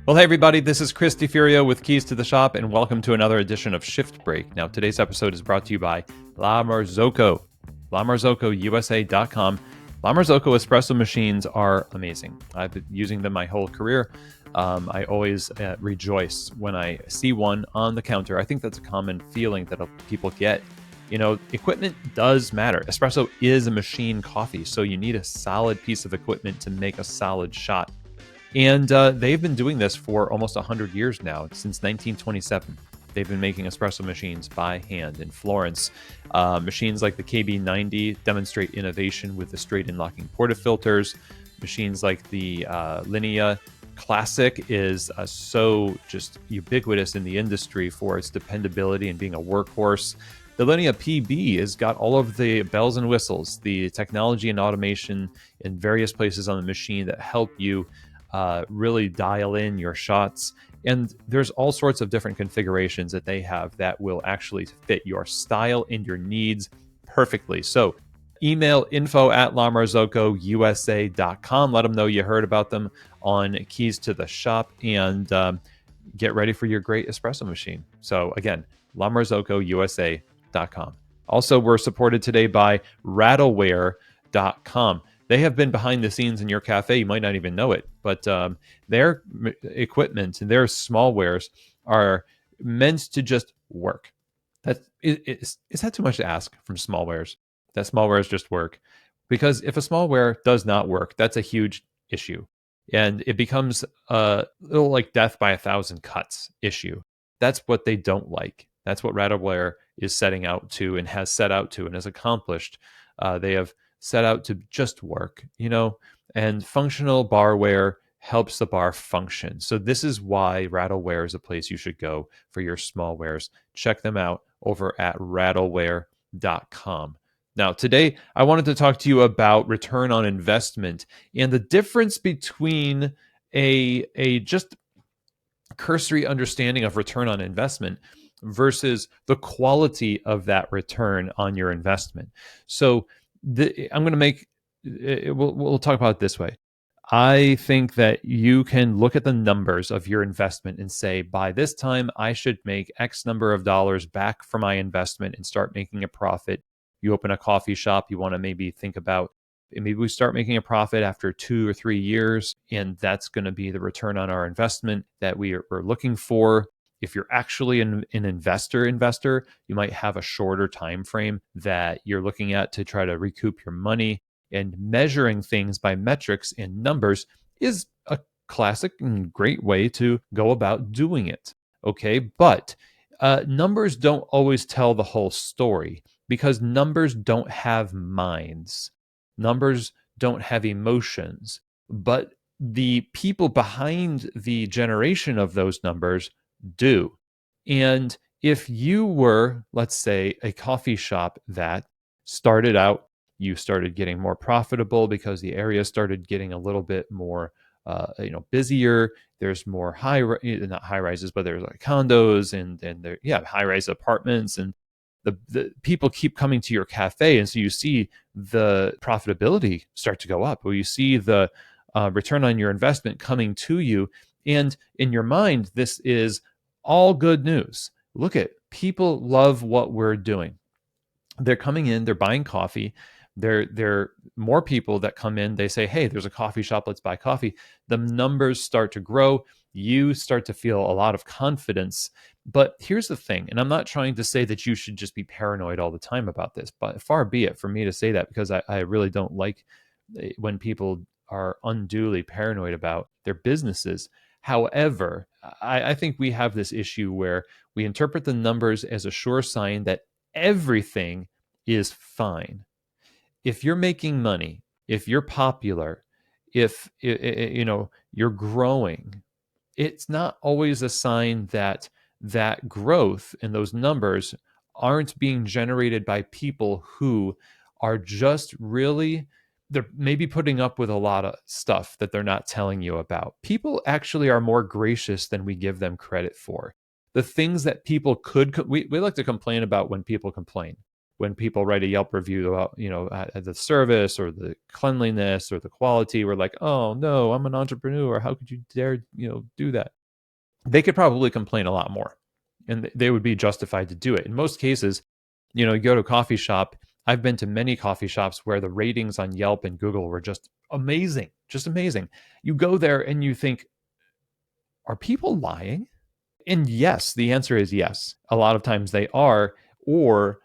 Well, hey everybody, this is Chris DeFurio with Keys to the Shop, and welcome to another edition of Shift Break. Now, today's episode is brought to you by La Marzocco, LaMarzoccoUSA.com. La Marzocco espresso machines are amazing. I've been using them my whole career. I always rejoice when I see one on the counter. I think that's a common feeling that people get. You know, equipment does matter. Espresso is a machine coffee, so you need a solid piece of equipment to make a solid shot. And they've been doing this for almost 100 years now, since 1927. They've been making espresso machines by hand in Florence. Machines like the KB90 demonstrate innovation with the straight-in locking portafilters. Machines like the Linea Classic is so just ubiquitous in the industry for its dependability and being a workhorse. The Linea PB has got all of the bells and whistles, the technology and automation in various places on the machine that help you really dial in your shots. And there's all sorts of different configurations that they have that will actually fit your style and your needs perfectly. So email info@lamarzocousa.com. Let them know you heard about them on Keys to the Shop, and get ready for your great espresso machine. So again, lamarzocousa.com. Also, we're supported today by rattleware.com. They have been behind the scenes in your cafe. You might not even know it, but their equipment and their smallwares are meant to just work. Is that too much to ask from smallwares? That smallwares just work? Because if a smallware does not work, that's a huge issue. And it becomes a little like death by 1,000 cuts issue. That's what they don't like. That's what Rattleware is setting out to and has set out to and has accomplished. They have set out to just work, and functional barware helps the bar function. So this is why Rattleware is a place you should go for your smallwares. Check them out over at rattleware.com. Now, today, I wanted to talk to you about return on investment and the difference between a just cursory understanding of return on investment versus the quality of that return on your investment. So I'm going to make, we'll talk about it this way. I think that you can look at the numbers of your investment and say, by this time, I should make X number of dollars back for my investment and start making a profit. You open a coffee shop, you want to maybe think about, maybe we start making a profit after 2 or 3 years, and that's going to be the return on our investment that we're looking for. If you're actually an investor, you might have a shorter time frame that you're looking at to try to recoup your money. And measuring things by metrics and numbers is a classic and great way to go about doing it. Okay, but numbers don't always tell the whole story, because numbers don't have minds. Numbers don't have emotions, but the people behind the generation of those numbers do. And if you were, let's say, a coffee shop that started out, you started getting more profitable because the area started getting a little bit more busier. There's more not high rises, but there's like condos and there, high rise apartments, and the people keep coming to your cafe, and so you see the profitability start to go up, or you see the return on your investment coming to you. And in your mind, this is all good news. Look at, people love what we're doing. They're coming in, they're buying coffee. There are more people that come in. They say, hey, there's a coffee shop, let's buy coffee. The numbers start to grow. You start to feel a lot of confidence. But here's the thing, and I'm not trying to say that you should just be paranoid all the time about this, but far be it for me to say that, because I really don't like when people are unduly paranoid about their businesses. However, I think we have this issue where we interpret the numbers as a sure sign that everything is fine. If you're making money, if you're popular, if you're growing, it's not always a sign that that growth and those numbers aren't being generated by people who are just really, they're maybe putting up with a lot of stuff that they're not telling you about. People actually are more gracious than we give them credit for. The things that people we like to complain about when people complain. When people write a Yelp review about, the service or the cleanliness or the quality, we're like, oh no, I'm an entrepreneur. How could you dare, do that? they could probably complain a lot more, and they would be justified to do it. In most cases, you go to a coffee shop. I've been to many coffee shops where the ratings on Yelp and Google were just amazing, just amazing. You go there and you think, are people lying? And yes, the answer is yes. A lot of times they are, or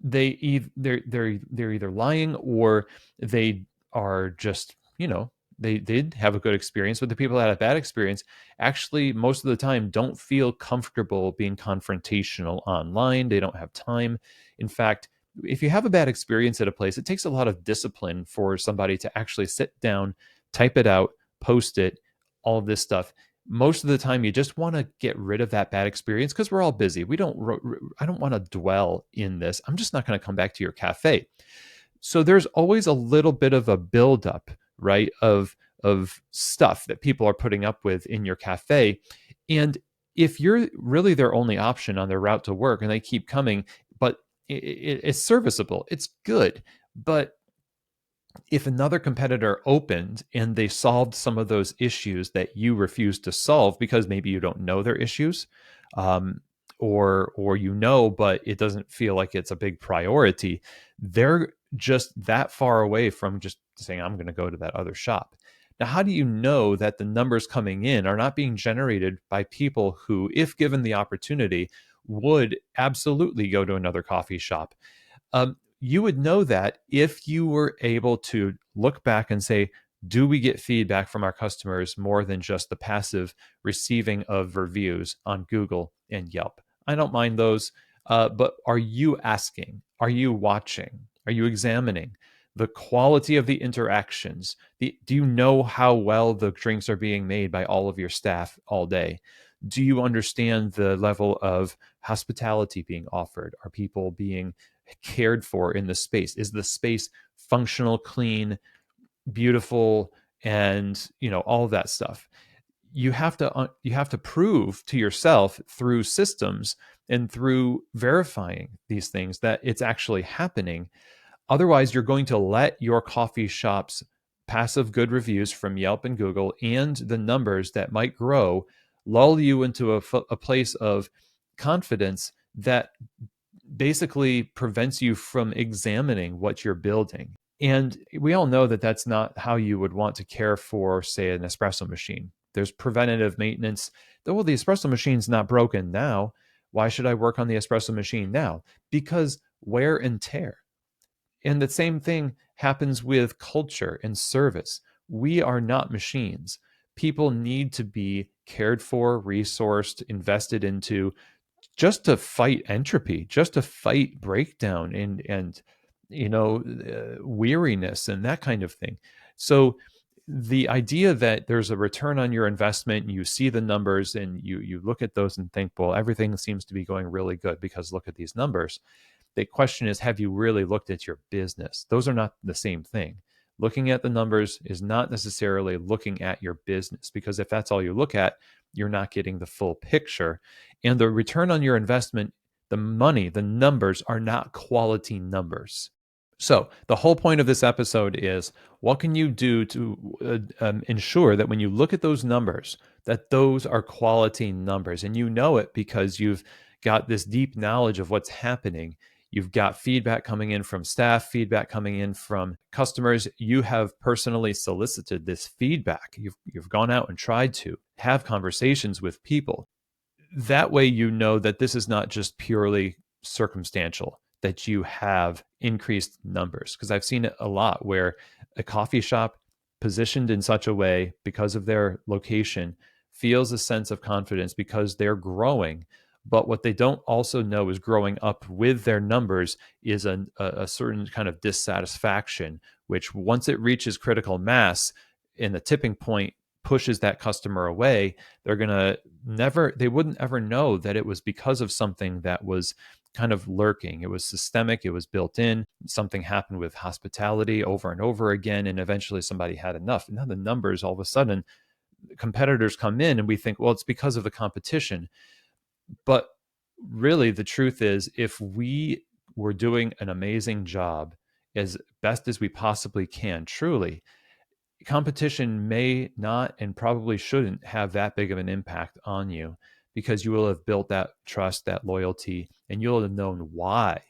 they're either lying, or they are just, they did have a good experience, but the people that had a bad experience actually most of the time don't feel comfortable being confrontational online. They don't have time. In fact, if you have a bad experience at a place, it takes a lot of discipline for somebody to actually sit down, type it out, post it, all of this stuff. Most of the time you just want to get rid of that bad experience because we're all busy. I don't want to dwell in this. I'm just not going to come back to your cafe. So there's always a little bit of a buildup, right, of stuff that people are putting up with in your cafe. And if you're really their only option on their route to work and they keep coming, but it's serviceable, it's good. But if another competitor opened and they solved some of those issues that you refuse to solve because maybe you don't know their issues, um, or but it doesn't feel like it's a big priority, they're just that far away from just saying, I'm going to go to that other shop. Now, how do you know that the numbers coming in are not being generated by people who, if given the opportunity, would absolutely go to another coffee shop? You would know that if you were able to look back and say, do we get feedback from our customers more than just the passive receiving of reviews on Google and Yelp? I don't mind those, but are you asking? Are you watching? Are you examining the quality of the interactions? Do you know how well the drinks are being made by all of your staff all day? Do you understand the level of hospitality being offered? Are people being cared for in the space? Is the space functional, clean, beautiful, and all of that stuff? You have to prove to yourself through systems and through verifying these things that it's actually happening. Otherwise, you're going to let your coffee shop's passive good reviews from Yelp and Google and the numbers that might grow lull you into a place of confidence that basically prevents you from examining what you're building. And we all know that that's not how you would want to care for, say, an espresso machine. There's preventative maintenance. Well, the espresso machine's not broken now. Why should I work on the espresso machine now? Because wear and tear. And the same thing happens with culture and service. We are not machines. People need to be cared for, resourced, invested into, just to fight entropy, just to fight breakdown and weariness and that kind of thing. So the idea that there's a return on your investment, and you see the numbers and you look at those and think, well, everything seems to be going really good because look at these numbers. The question is, have you really looked at your business? Those are not the same thing. Looking at the numbers is not necessarily looking at your business, because if that's all you look at, you're not getting the full picture. And the return on your investment, the money, the numbers are not quality numbers. So, the whole point of this episode is, what can you do to ensure that when you look at those numbers, that those are quality numbers? And you know it because you've got this deep knowledge of what's happening. You've got feedback coming in from staff, feedback coming in from customers. You have personally solicited this feedback. You've gone out and tried to have conversations with people. That way, you know that this is not just purely circumstantial, that you have increased numbers. Because I've seen it a lot where a coffee shop positioned in such a way because of their location feels a sense of confidence because they're growing. But what they don't also know is growing up with their numbers is a certain kind of dissatisfaction, which once it reaches critical mass and the tipping point pushes that customer away, they're going to they wouldn't ever know that it was because of something that was kind of lurking. It was systemic, it was built in. Something happened with hospitality over and over again, and eventually somebody had enough. Now the numbers, all of a sudden, competitors come in and we think, well, it's because of the competition. But really, the truth is, if we were doing an amazing job as best as we possibly can, truly, competition may not and probably shouldn't have that big of an impact on you, because you will have built that trust, that loyalty, and you'll have known why.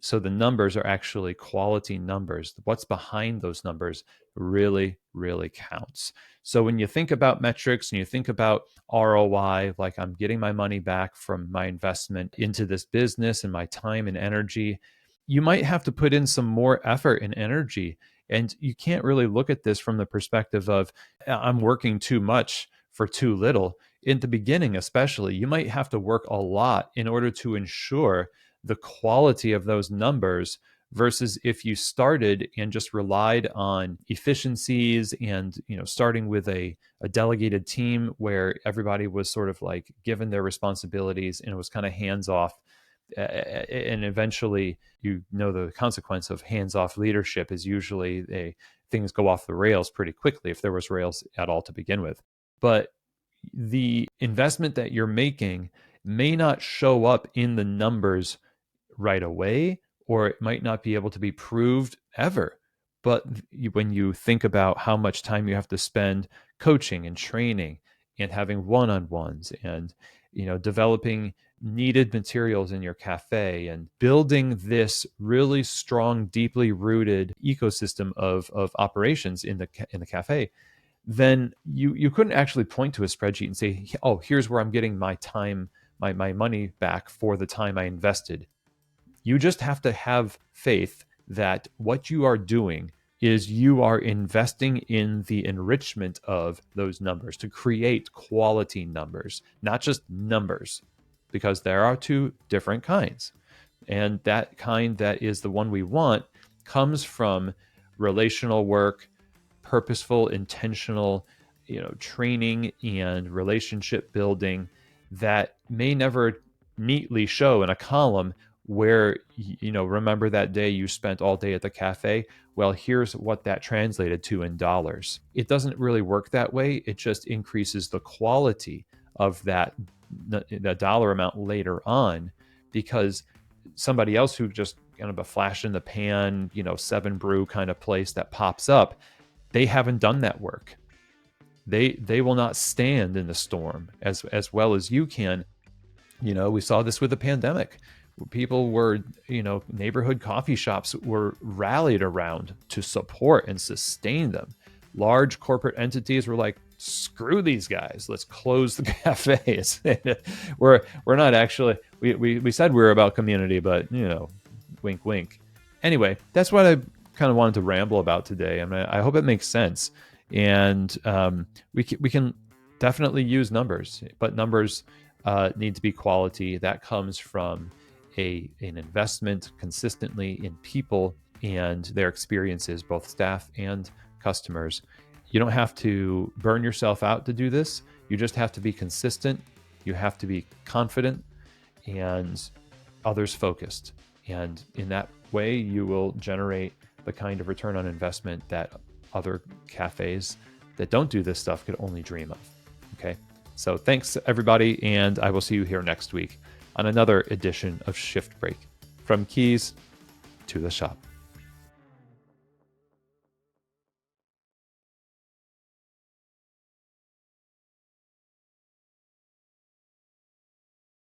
So the numbers are actually quality numbers. What's behind those numbers really, really counts. So when you think about metrics and you think about ROI, like I'm getting my money back from my investment into this business and my time and energy, you might have to put in some more effort and energy. And you can't really look at this from the perspective of I'm working too much for too little. In the beginning, especially, you might have to work a lot in order to ensure the quality of those numbers, versus if you started and just relied on efficiencies and, starting with a delegated team where everybody was sort of like given their responsibilities and it was kind of hands off. And eventually, the consequence of hands-off leadership is usually things go off the rails pretty quickly, if there was rails at all to begin with. But the investment that you're making may not show up in the numbers right away, or it might not be able to be proved ever. But when you think about how much time you have to spend coaching and training and having one-on-ones and developing needed materials in your cafe and building this really strong, deeply rooted ecosystem of operations in the cafe, then you couldn't actually point to a spreadsheet and say, oh, here's where I'm getting my time, my money back for the time I invested. You just have to have faith that what you are doing is you are investing in the enrichment of those numbers to create quality numbers, not just numbers, because there are two different kinds. And that kind that is the one we want comes from relational work, purposeful, intentional, training and relationship building that may never neatly show in a column where, remember that day you spent all day at the cafe? Well, here's what that translated to in dollars. It doesn't really work that way. It just increases the quality of that dollar amount later on, because somebody else who just kind of a flash in the pan, 7 brew kind of place that pops up, they haven't done that work. They will not stand in the storm as well as you can. We saw this with the pandemic. People were, neighborhood coffee shops were rallied around to support and sustain them. Large corporate entities were like, screw these guys, let's close the cafes. we're not actually, we said we were about community, but wink wink. Anyway, that's what I kind of wanted to ramble about today. I mean, I hope it makes sense. And we can definitely use numbers, but numbers need to be quality. That comes from an investment consistently in people and their experiences, both staff and customers. You don't have to burn yourself out to do this. You just have to be consistent. You have to be confident and others focused. And in that way, you will generate the kind of return on investment that other cafes that don't do this stuff could only dream of. Okay. So thanks, everybody. And I will see you here next week on another edition of Shift Break, from keys to the shop.